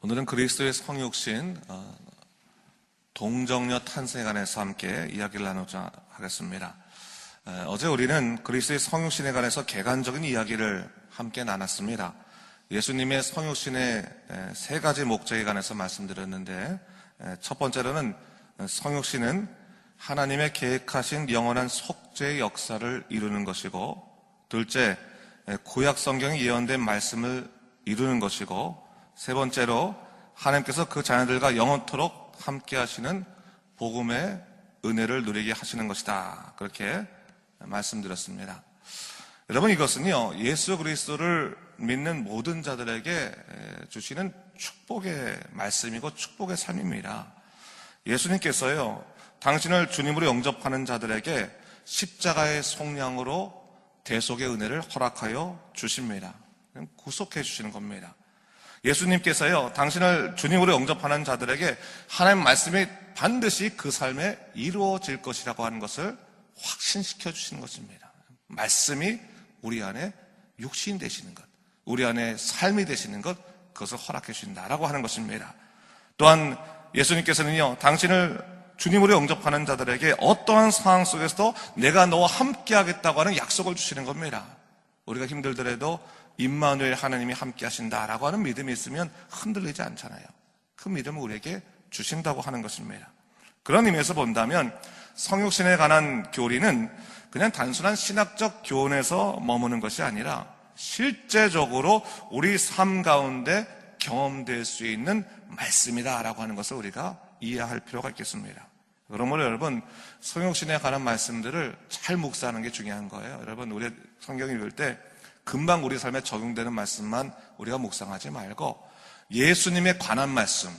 오늘은 그리스도의 성육신 동정녀 탄생에 관해서 함께 이야기를 나누자 하겠습니다. 어제 우리는 그리스도의 성육신에 관해서 개관적인 이야기를 함께 나눴습니다. 예수님의 성육신의 세 가지 목적에 관해서 말씀드렸는데, 첫 번째로는 성육신은 하나님의 계획하신 영원한 속죄의 역사를 이루는 것이고, 둘째, 구약 성경에 예언된 말씀을 이루는 것이고, 세 번째로 하나님께서 그 자녀들과 영원토록 함께 하시는 복음의 은혜를 누리게 하시는 것이다. 그렇게 말씀드렸습니다. 여러분, 이것은요, 예수 그리스도를 믿는 모든 자들에게 주시는 축복의 말씀이고 축복의 삶입니다. 예수님께서요, 당신을 주님으로 영접하는 자들에게 십자가의 속량으로 대속의 은혜를 허락하여 주십니다. 구속해 주시는 겁니다. 예수님께서요, 당신을 주님으로 영접하는 자들에게 하나님 말씀이 반드시 그 삶에 이루어질 것이라고 하는 것을 확신시켜 주시는 것입니다. 말씀이 우리 안에 육신이 되시는 것, 우리 안에 삶이 되시는 것, 그것을 허락해 주신다라고 하는 것입니다. 또한 예수님께서는요, 당신을 주님으로 영접하는 자들에게 어떠한 상황 속에서도 내가 너와 함께 하겠다고 하는 약속을 주시는 겁니다. 우리가 힘들더라도 임마누엘 하나님이 함께 하신다라고 하는 믿음이 있으면 흔들리지 않잖아요. 그 믿음을 우리에게 주신다고 하는 것입니다. 그런 의미에서 본다면 성육신에 관한 교리는 그냥 단순한 신학적 교훈에서 머무는 것이 아니라 실제적으로 우리 삶 가운데 경험될 수 있는 말씀이다라고 하는 것을 우리가 이해할 필요가 있겠습니다. 그러므로 여러분, 성육신에 관한 말씀들을 잘 묵상하는 게 중요한 거예요. 여러분, 우리 성경 읽을 때 금방 우리 삶에 적용되는 말씀만 우리가 묵상하지 말고 예수님에 관한 말씀,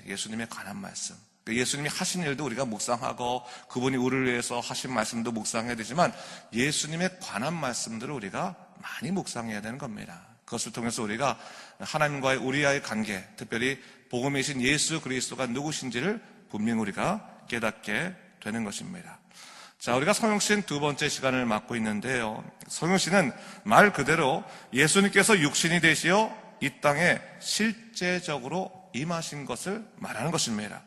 예수님에 관한 말씀, 예수님이 하신 일도 우리가 묵상하고 그분이 우리를 위해서 하신 말씀도 묵상해야 되지만 예수님에 관한 말씀들을 우리가 많이 묵상해야 되는 겁니다. 그것을 통해서 우리가 하나님과의 우리와의 관계, 특별히 복음이신 예수 그리스도가 누구신지를 분명히 우리가 깨닫게 되는 것입니다. 자, 우리가 성육신 두 번째 시간을 맡고 있는데요, 성육신은 말 그대로 예수님께서 육신이 되시어 이 땅에 실제적으로 임하신 것을 말하는 것입니다.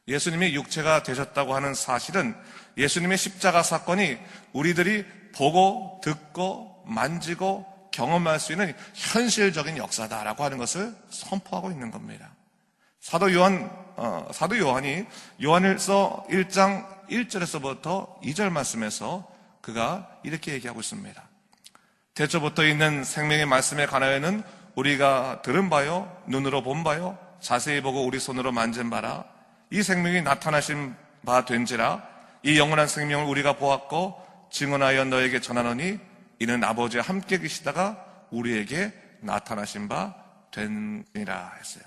예수님이 육체가 되셨다고 하는 사실은 예수님의 십자가 사건이 우리들이 보고 듣고 만지고 경험할 수 있는 현실적인 역사다라고 하는 것을 선포하고 있는 겁니다. 사도 요한이 요한일서 1장 1절에서부터 2절 말씀에서 그가 이렇게 얘기하고 있습니다. 태초부터 있는 생명의 말씀에 관하여는 우리가 들은 바요, 눈으로 본 바요, 자세히 보고 우리 손으로 만진 바라. 이 생명이 나타나신 바 된지라. 이 영원한 생명을 우리가 보았고 증언하여 너에게 전하노니 이는 아버지와 함께 계시다가 우리에게 나타나신 바 되니라 했어요.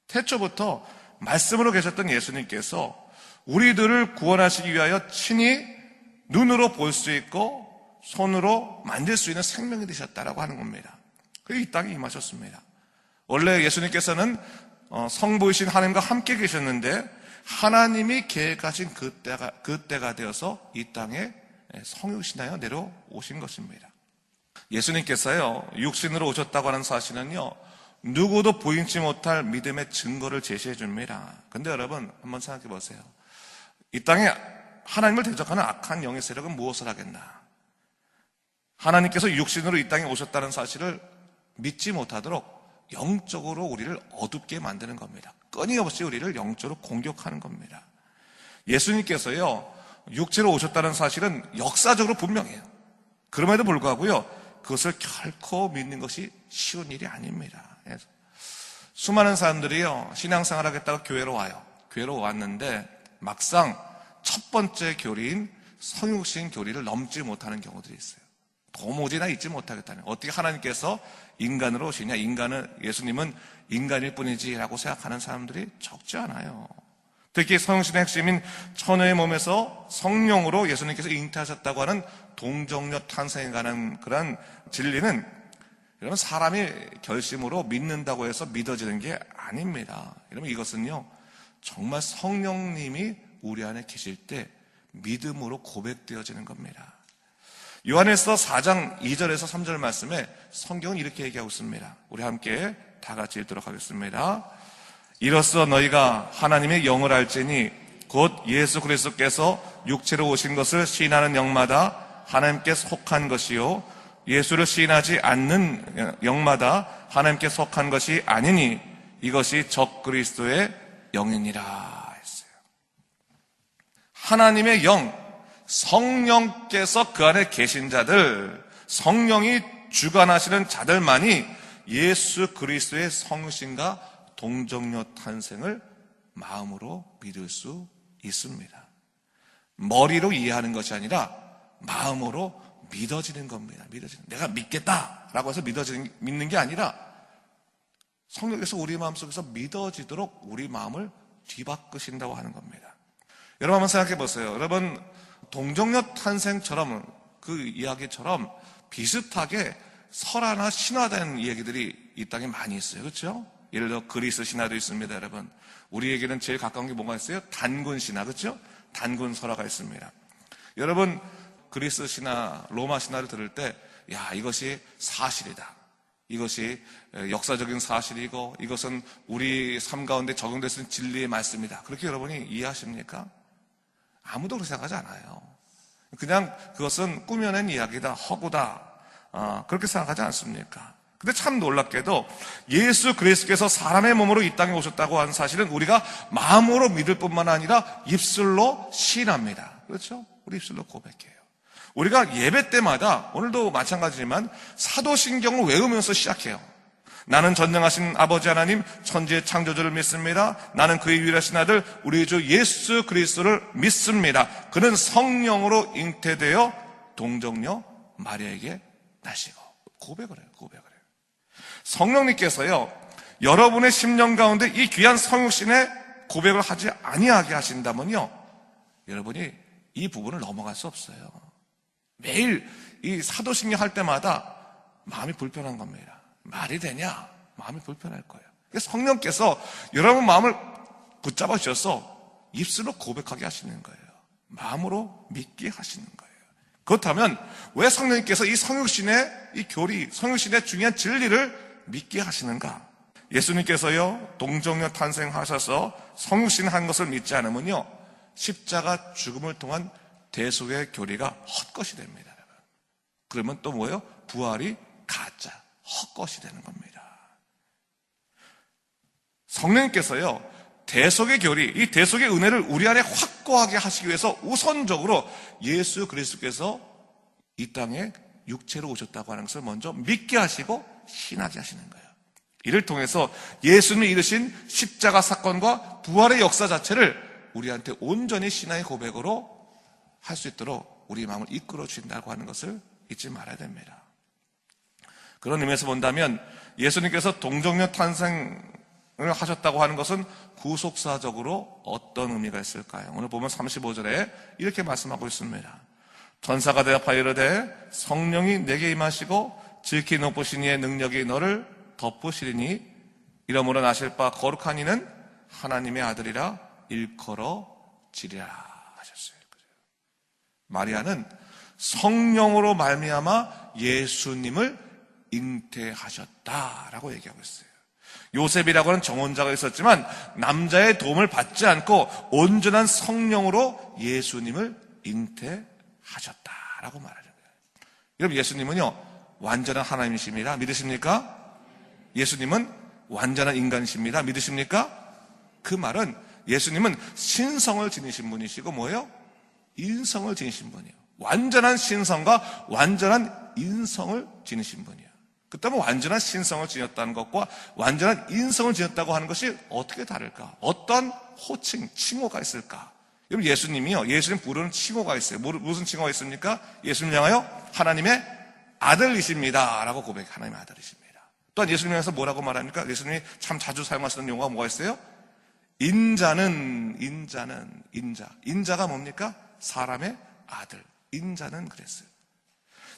태초부터 말씀으로 계셨던 예수님께서 우리들을 구원하시기 위하여 친히 눈으로 볼 수 있고 손으로 만질 수 있는 생명이 되셨다라고 하는 겁니다. 그게 이 땅에 임하셨습니다. 원래 예수님께서는 성부이신 하나님과 함께 계셨는데 하나님이 계획하신 그 때가 되어서 이 땅에 성육신하여 내려오신 것입니다. 예수님께서요, 육신으로 오셨다고 하는 사실은요, 누구도 부인치 못할 믿음의 증거를 제시해 줍니다. 근데 여러분, 한번 생각해 보세요. 이 땅에 하나님을 대적하는 악한 영의 세력은 무엇을 하겠나? 하나님께서 육신으로 이 땅에 오셨다는 사실을 믿지 못하도록 영적으로 우리를 어둡게 만드는 겁니다. 끊임없이 우리를 영적으로 공격하는 겁니다. 예수님께서요, 육체로 오셨다는 사실은 역사적으로 분명해요. 그럼에도 불구하고요, 그것을 결코 믿는 것이 쉬운 일이 아닙니다. 수많은 사람들이요, 신앙생활 하겠다고 교회로 와요. 교회로 왔는데 막상 첫 번째 교리인 성육신 교리를 넘지 못하는 경우들이 있어요. 도무지 나 잊지 못하겠다는. 어떻게 하나님께서 인간으로 오시냐? 예수님은 인간일 뿐이지라고 생각하는 사람들이 적지 않아요. 특히 성육신의 핵심인 처녀의 몸에서 성령으로 예수님께서 잉태하셨다고 하는 동정녀 탄생에 관한 그런 진리는 여러분, 사람이 결심으로 믿는다고 해서 믿어지는 게 아닙니다. 여러분, 이것은요, 정말 성령님이 우리 안에 계실 때 믿음으로 고백되어지는 겁니다. 요한일서 4장 2절에서 3절 말씀에 성경은 이렇게 얘기하고 있습니다. 우리 함께 다 같이 읽도록 하겠습니다. 이로써 너희가 하나님의 영을 알지니 곧 예수 그리스도께서 육체로 오신 것을 시인하는 영마다 하나님께 속한 것이요 예수를 시인하지 않는 영마다 하나님께 속한 것이 아니니 이것이 적 그리스도의 영이니라 했어요. 하나님의 영, 성령께서 그 안에 계신 자들, 성령이 주관하시는 자들만이 예수 그리스도의 성신과 동정녀 탄생을 마음으로 믿을 수 있습니다. 머리로 이해하는 것이 아니라 마음으로 믿어지는 겁니다. 내가 믿겠다라고 해서 믿는 게 아니라 성령께서 우리 마음속에서 믿어지도록 우리 마음을 뒤바꾸신다고 하는 겁니다. 여러분 한번 생각해 보세요. 여러분 동정녀 탄생처럼 그 이야기처럼 비슷하게 설화나 신화된 얘기들이 이 땅에 많이 있어요. 그렇죠? 예를 들어 그리스 신화도 있습니다. 여러분 우리에게는 제일 가까운 게 뭐가 있어요? 단군 신화. 그렇죠? 단군 설화가 있습니다. 여러분 그리스 신화, 로마 신화를 들을 때 야, 이것이 사실이다. 이것이 역사적인 사실이고 이것은 우리 삶 가운데 적용될 수 있는 진리의 말씀이다. 그렇게 여러분이 이해하십니까? 아무도 그렇게 생각하지 않아요. 그냥 그것은 꾸며낸 이야기다, 허구다, 그렇게 생각하지 않습니까? 근데 참 놀랍게도 예수 그리스도께서 사람의 몸으로 이 땅에 오셨다고 하는 사실은 우리가 마음으로 믿을 뿐만 아니라 입술로 시인합니다. 그렇죠? 우리 입술로 고백해요. 우리가 예배 때마다 오늘도 마찬가지지만 사도신경을 외우면서 시작해요. 나는 전능하신 아버지 하나님 천지의 창조주를 믿습니다. 나는 그의 유일하신 아들 우리 주 예수 그리스도를 믿습니다. 그는 성령으로 잉태되어 동정녀 마리아에게 나시고 고백을 해요. 성령님께서요 여러분의 심령 가운데 이 귀한 성육신의 고백을 하지 아니하게 하신다면요 여러분이 이 부분을 넘어갈 수 없어요. 매일 이 사도신경 할 때마다 마음이 불편한 겁니다. 말이 되냐? 마음이 불편할 거예요. 그래서 성령께서 여러분 마음을 붙잡아 주셔서 입술로 고백하게 하시는 거예요. 마음으로 믿게 하시는 거예요. 그렇다면 왜 성령님께서 이 성육신의 이 교리, 성육신의 중요한 진리를 믿게 하시는가? 예수님께서요 동정녀 탄생하셔서 성육신 한 것을 믿지 않으면요 십자가 죽음을 통한 대속의 교리가 헛것이 됩니다. 그러면 또 뭐예요? 부활이 가짜, 헛것이 되는 겁니다. 성령님께서요 대속의 교리, 이 대속의 은혜를 우리 안에 확고하게 하시기 위해서 우선적으로 예수 그리스도께서 이 땅에 육체로 오셨다고 하는 것을 먼저 믿게 하시고 신하게 하시는 거예요. 이를 통해서 예수님이 이루신 십자가 사건과 부활의 역사 자체를 우리한테 온전히 신앙의 고백으로 할 수 있도록 우리 마음을 이끌어 주신다고 하는 것을 잊지 말아야 됩니다. 그런 의미에서 본다면 예수님께서 동정녀 탄생을 하셨다고 하는 것은 구속사적으로 어떤 의미가 있을까요? 오늘 보면 35절에 이렇게 말씀하고 있습니다. 천사가 대답하여 이르되 성령이 내게 임하시고 지극히 높으신 이의 능력이 너를 덮으시리니 이러므로 나실 바 거룩한 이는 하나님의 아들이라 일컬어지리라 하셨어요. 마리아는 성령으로 말미암아 예수님을 잉태하셨다라고 얘기하고 있어요. 요셉이라고 하는 정혼자가 있었지만 남자의 도움을 받지 않고 온전한 성령으로 예수님을 잉태하셨다라고 말하는 거예요. 여러분 예수님은요 완전한 하나님이십니다. 믿으십니까? 예수님은 완전한 인간이십니다. 믿으십니까? 그 말은 예수님은 신성을 지니신 분이시고 뭐예요? 인성을 지니신 분이에요. 완전한 신성과 완전한 인성을 지니신 분이에요. 그렇다면 완전한 신성을 지녔다는 것과 완전한 인성을 지녔다고 하는 것이 어떻게 다를까? 어떤 호칭, 칭호가 있을까? 여러분 예수님이요 예수님 부르는 칭호가 있어요. 무슨 칭호가 있습니까? 예수님 향하여 하나님의 아들이십니다 라고 고백해. 하나님의 아들이십니다. 또한 예수님 향해서 뭐라고 말합니까? 예수님이 참 자주 사용하시는 용어가 뭐가 있어요? 인자는 인자가 뭡니까? 사람의 아들. 인자는 그랬어요.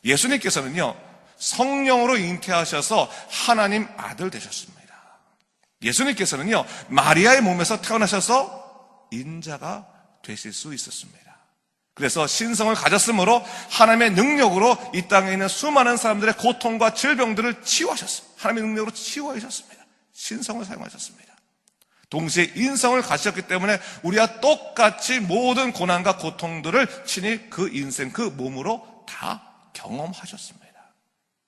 예수님께서는요 성령으로 잉태하셔서 하나님 아들 되셨습니다. 예수님께서는요 마리아의 몸에서 태어나셔서 인자가 되실 수 있었습니다. 그래서 신성을 가졌으므로 하나님의 능력으로 이 땅에 있는 수많은 사람들의 고통과 질병들을 치유하셨습니다. 하나님의 능력으로 치유하셨습니다. 신성을 사용하셨습니다. 동시에 인성을 가지셨기 때문에 우리와 똑같이 모든 고난과 고통들을 친히 그 인생, 그 몸으로 다 경험하셨습니다.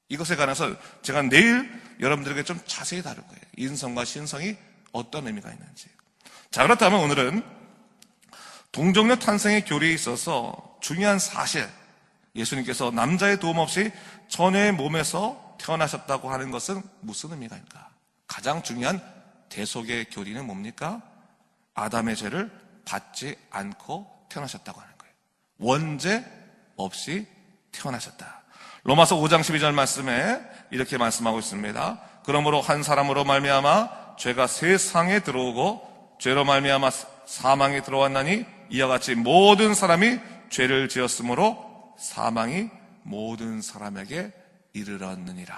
이것에 관해서 제가 내일 여러분들에게 좀 자세히 다룰 거예요. 인성과 신성이 어떤 의미가 있는지. 자, 그렇다면 오늘은 동정녀 탄생의 교리에 있어서 중요한 사실, 예수님께서 남자의 도움 없이 처녀의 몸에서 태어나셨다고 하는 것은 무슨 의미가 있는가? 가장 중요한 대속의 교리는 뭡니까? 아담의 죄를 받지 않고 태어나셨다고 하는 거예요. 원죄 없이 태어나셨다. 로마서 5장 12절 말씀에 이렇게 말씀하고 있습니다. 그러므로 한 사람으로 말미암아 죄가 세상에 들어오고 죄로 말미암아 사망이 들어왔나니 이와 같이 모든 사람이 죄를 지었으므로 사망이 모든 사람에게 이르렀느니라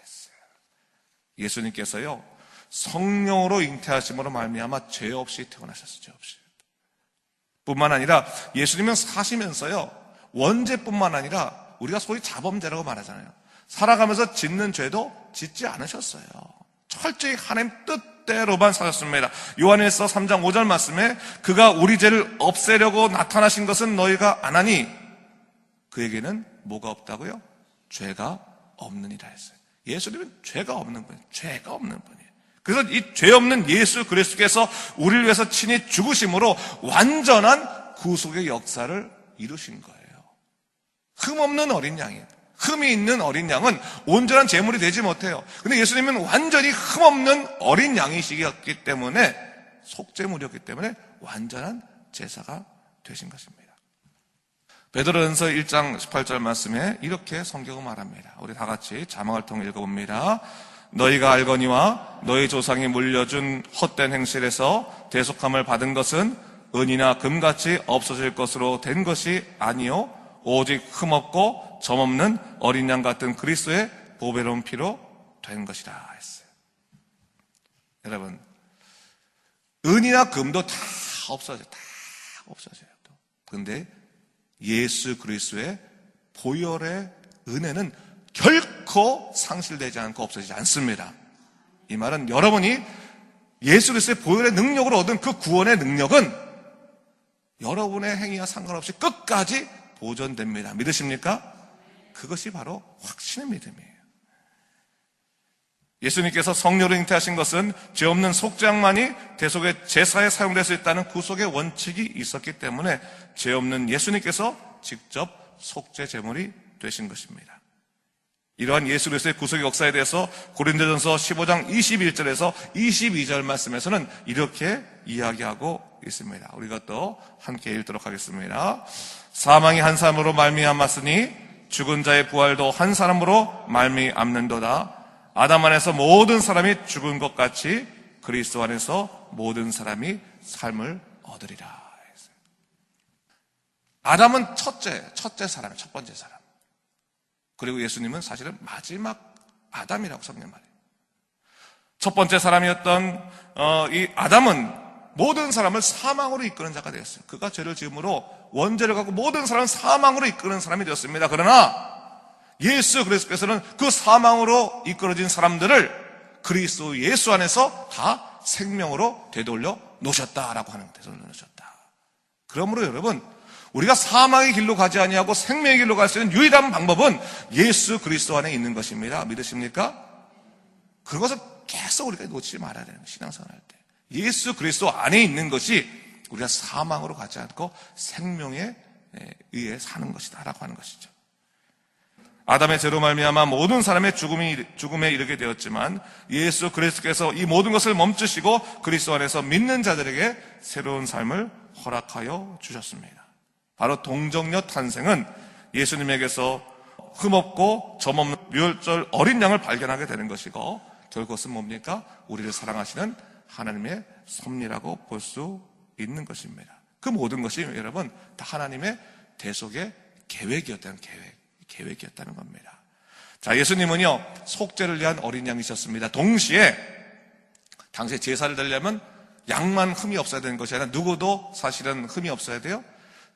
했어요. 예수님께서요, 성령으로 잉태하심으로 말미암아 죄 없이 태어나셨어요. 죄 없이. 뿐만 아니라 예수님은 사시면서요, 원죄뿐만 아니라 우리가 소위 자범죄라고 말하잖아요. 살아가면서 짓는 죄도 짓지 않으셨어요. 철저히 하나님 뜻대로만 사셨습니다. 요한일서 3장 5절 말씀에 그가 우리 죄를 없애려고 나타나신 것은 너희가 안 하니 그에게는 뭐가 없다고요? 죄가 없느니라 했어요. 예수님은 죄가 없는 분이에요. 죄가 없는 분이에요. 그래서 이 죄 없는 예수 그리스도께서 우리를 위해서 친히 죽으심으로 완전한 구속의 역사를 이루신 거예요. 흠없는 어린 양이에요. 흠이 있는 어린 양은 온전한 제물이 되지 못해요. 근데 예수님은 완전히 흠없는 어린 양이시기 때문에, 속죄물이었기 때문에 완전한 제사가 되신 것입니다. 베드로전서 1장 18절 말씀에 이렇게 성경은 말합니다. 우리 다 같이 자막을 통해 읽어봅니다. 너희가 알거니와 너희 조상이 물려준 헛된 행실에서 대속함을 받은 것은 은이나 금같이 없어질 것으로 된 것이 아니요 오직 흠없고 점없는 어린 양 같은 그리스도의 보배로운 피로 된 것이라 했어요. 여러분, 은이나 금도 다 없어져요. 다 없어져요. 그런데 예수 그리스도의 보혈의 은혜는 결코 상실되지 않고 없어지지 않습니다. 이 말은 여러분이 예수 그리스도의 보혈의 능력으로 얻은 그 구원의 능력은 여러분의 행위와 상관없이 끝까지 보존됩니다. 믿으십니까? 그것이 바로 확신의 믿음이에요. 예수님께서 성령으로 잉태하신 것은 죄 없는 속죄양만이 대속의 제사에 사용될 수 있다는 구속의 원칙이 있었기 때문에 죄 없는 예수님께서 직접 속죄 제물이 되신 것입니다. 이러한 예수 그리스도의 구속의 역사에 대해서 고린도전서 15장 21절에서 22절 말씀에서는 이렇게 이야기하고 있습니다. 우리가 또 함께 읽도록 하겠습니다. 사망이 한 사람으로 말미암았으니 죽은 자의 부활도 한 사람으로 말미암는도다. 아담 안에서 모든 사람이 죽은 것 같이 그리스도 안에서 모든 사람이 삶을 얻으리라. 아담은 첫째 사람, 첫 번째 사람. 그리고 예수님은 사실은 마지막 아담이라고 성경 말해요. 첫 번째 사람이었던 이 아담은 모든 사람을 사망으로 이끄는 자가 되었어요. 그가 죄를 지음으로 원죄를 갖고 모든 사람을 사망으로 이끄는 사람이 되었습니다. 그러나 예수 그리스도께서는 그 사망으로 이끌어진 사람들을 그리스도 예수 안에서 다 생명으로 되돌려 놓으셨다라고 하는 거예요. 되돌려 놓으셨다. 그러므로 여러분, 우리가 사망의 길로 가지 아니하고 생명의 길로 갈 수 있는 유일한 방법은 예수 그리스도 안에 있는 것입니다. 믿으십니까? 그것을 계속 우리가 놓치지 말아야 되는 거예요. 신앙생활 할 때. 예수 그리스도 안에 있는 것이 우리가 사망으로 가지 않고 생명에 의해 사는 것이다 라고 하는 것이죠. 아담의 죄로 말미암아 모든 사람의 죽음에 이르게 되었지만 예수 그리스도께서 이 모든 것을 멈추시고 그리스도 안에서 믿는 자들에게 새로운 삶을 허락하여 주셨습니다. 바로 동정녀 탄생은 예수님에게서 흠없고 점없는 유월절 어린 양을 발견하게 되는 것이고, 결국 그것은 뭡니까? 우리를 사랑하시는 하나님의 섭리라고 볼 수 있는 것입니다. 그 모든 것이 여러분 다 하나님의 대속의 계획이었다는 계획이었다는 겁니다. 자, 예수님은요 속죄를 위한 어린 양이셨습니다. 동시에 당시에 제사를 드리려면 양만 흠이 없어야 되는 것이 아니라 누구도 사실은 흠이 없어야 돼요.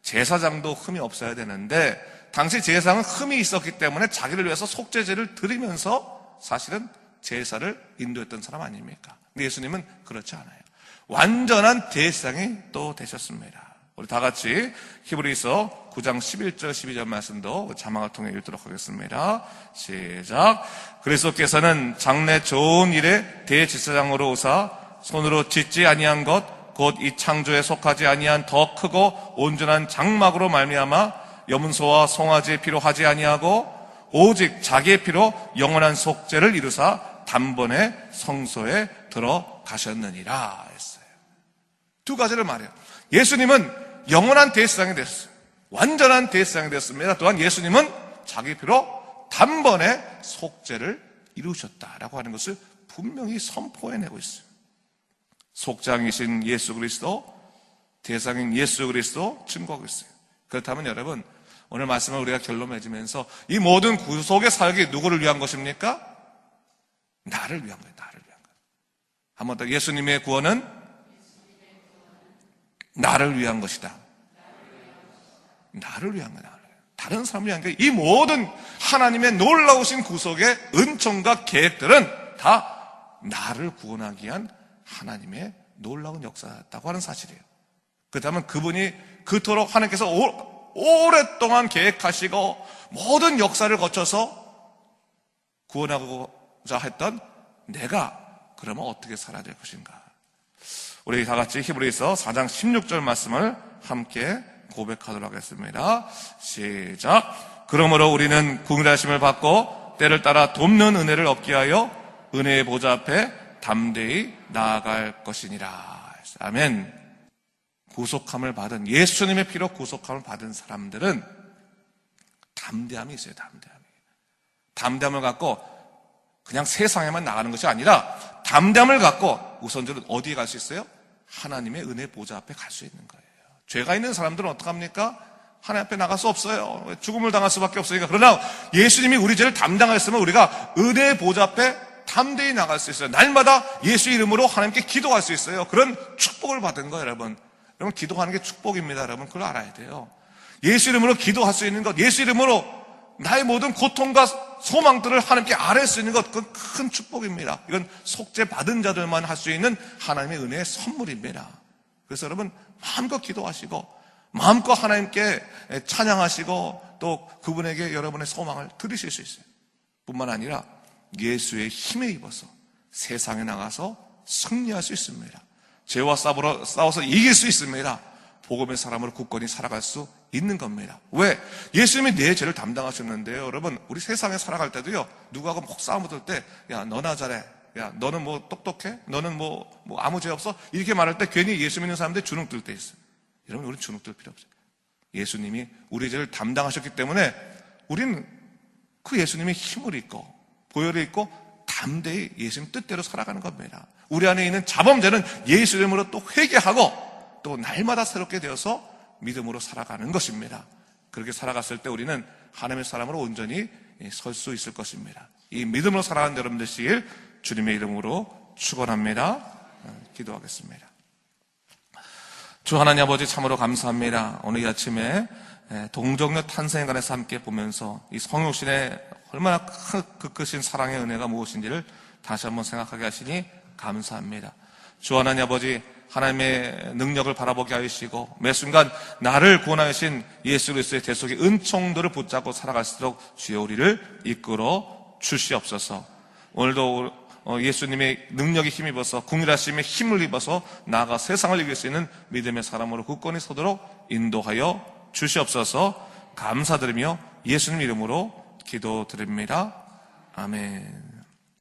제사장도 흠이 없어야 되는데 당시 제사장은 흠이 있었기 때문에 자기를 위해서 속죄제를 드리면서 사실은 제사를 인도했던 사람 아닙니까? 근데 예수님은 그렇지 않아요. 완전한 대상이 또 되셨습니다. 우리 다 같이 히브리서 9장 11절 12절 말씀도 자막을 통해 읽도록 하겠습니다. 시작. 그리스도께서는 장래 좋은 일에 대제사장으로 오사 손으로 짓지 아니한 것 곧 이 창조에 속하지 아니한 더 크고 온전한 장막으로 말미암아 염소와 송아지의 피로 하지 아니하고 오직 자기의 피로 영원한 속죄를 이루사 단번에 성소에 들어가셨느니라 했어요. 두 가지를 말해요. 예수님은 영원한 대제사장이 됐어요. 완전한 대제사장이 됐습니다. 또한 예수님은 자기 피로 단번에 속죄를 이루셨다라고 하는 것을 분명히 선포해내고 있어요. 속장이신 예수 그리스도, 대상인 예수 그리스도 증거하고 있어요. 그렇다면 여러분, 오늘 말씀을 우리가 결론 맺으면서 이 모든 구속의 사역이 누구를 위한 것입니까? 나를 위한 거예요. 나를 위한 거예요. 한 번 더, 예수님의 구원은 나를 위한 것이다. 나를 위한 거야. 다른 사람을 위한 게, 이 모든 하나님의 놀라우신 구속의 은총과 계획들은 다 나를 구원하기 위한 하나님의 놀라운 역사였다고 하는 사실이에요. 그렇다면 그분이 그토록 하나님께서 오랫동안 계획하시고 모든 역사를 거쳐서 구원하고자 했던 내가 그러면 어떻게 살아야 될 것인가? 우리 다 같이 히브리서 4장 16절 말씀을 함께 고백하도록 하겠습니다. 시작. 그러므로 우리는 긍휼하심을 받고 때를 따라 돕는 은혜를 얻게 하여 은혜의 보좌 앞에 담대히 나아갈 것이니라. 아멘. 구속함을 받은, 예수님의 피로 구속함을 받은 사람들은 담대함이 있어요. 담대함을 갖고 그냥 세상에만 나가는 것이 아니라 담대함을 갖고 우선적으로 어디에 갈 수 있어요? 하나님의 은혜 보좌 앞에 갈 수 있는 거예요. 죄가 있는 사람들은 어떡합니까? 하나님 앞에 나갈 수 없어요. 죽음을 당할 수밖에 없으니까. 그러나 예수님이 우리 죄를 담당하였으면 우리가 은혜의 보좌 앞에 담대히 나갈 수 있어요. 날마다 예수 이름으로 하나님께 기도할 수 있어요. 그런 축복을 받은 거예요, 여러분. 여러분, 기도하는 게 축복입니다, 여러분. 그걸 알아야 돼요. 예수 이름으로 기도할 수 있는 것, 예수 이름으로 나의 모든 고통과 소망들을 하나님께 아뢰 수 있는 것, 그건 큰 축복입니다. 이건 속죄 받은 자들만 할 수 있는 하나님의 은혜의 선물입니다. 그래서 여러분, 마음껏 기도하시고 마음껏 하나님께 찬양하시고 또 그분에게 여러분의 소망을 들으실 수 있어요. 뿐만 아니라 예수의 힘에 입어서 세상에 나가서 승리할 수 있습니다. 죄와 싸워서 이길 수 있습니다. 복음의 사람으로 굳건히 살아갈 수 있는 겁니다. 왜? 예수님이 내 죄를 담당하셨는데요. 여러분, 우리 세상에 살아갈 때도요, 누구하고 막 싸움 붙을 때, 야, 너나 잘해. 야, 너는 뭐 똑똑해? 너는 뭐 아무 죄 없어? 이렇게 말할 때 괜히 예수 믿는 사람들이 주눅 들 때 있어요. 여러분, 우리는 주눅 들 필요 없어요. 예수님이 우리 죄를 담당하셨기 때문에 우리는 그 예수님의 힘을 입고 보혈을 입고 담대히 예수님 뜻대로 살아가는 겁니다. 우리 안에 있는 자범죄는 예수 이름으로 또 회개하고 또 날마다 새롭게 되어서 믿음으로 살아가는 것입니다. 그렇게 살아갔을 때 우리는 하나님의 사람으로 온전히 설 수 있을 것입니다. 이 믿음으로 살아가는 여러분 되시길 주님의 이름으로 축원합니다. 기도하겠습니다. 주 하나님 아버지 참으로 감사합니다. 오늘 이 아침에 동정녀 탄생에 관해서 함께 보면서 이 성육신의 얼마나 그 크신 사랑의 은혜가 무엇인지를 다시 한번 생각하게 하시니 감사합니다. 주 하나님 아버지, 하나님의 능력을 바라보게 하시고 매 순간 나를 구원하신 예수 그리스도의 대속의 은총들을 붙잡고 살아갈수록 주여 우리를 이끌어 주시옵소서. 오늘도 예수님의 능력에 힘입어서 긍휼하심의 힘을 입어서 나아가 세상을 이길 수 있는 믿음의 사람으로 굳건히 서도록 인도하여 주시옵소서. 감사드리며 예수님 이름으로 기도드립니다. 아멘.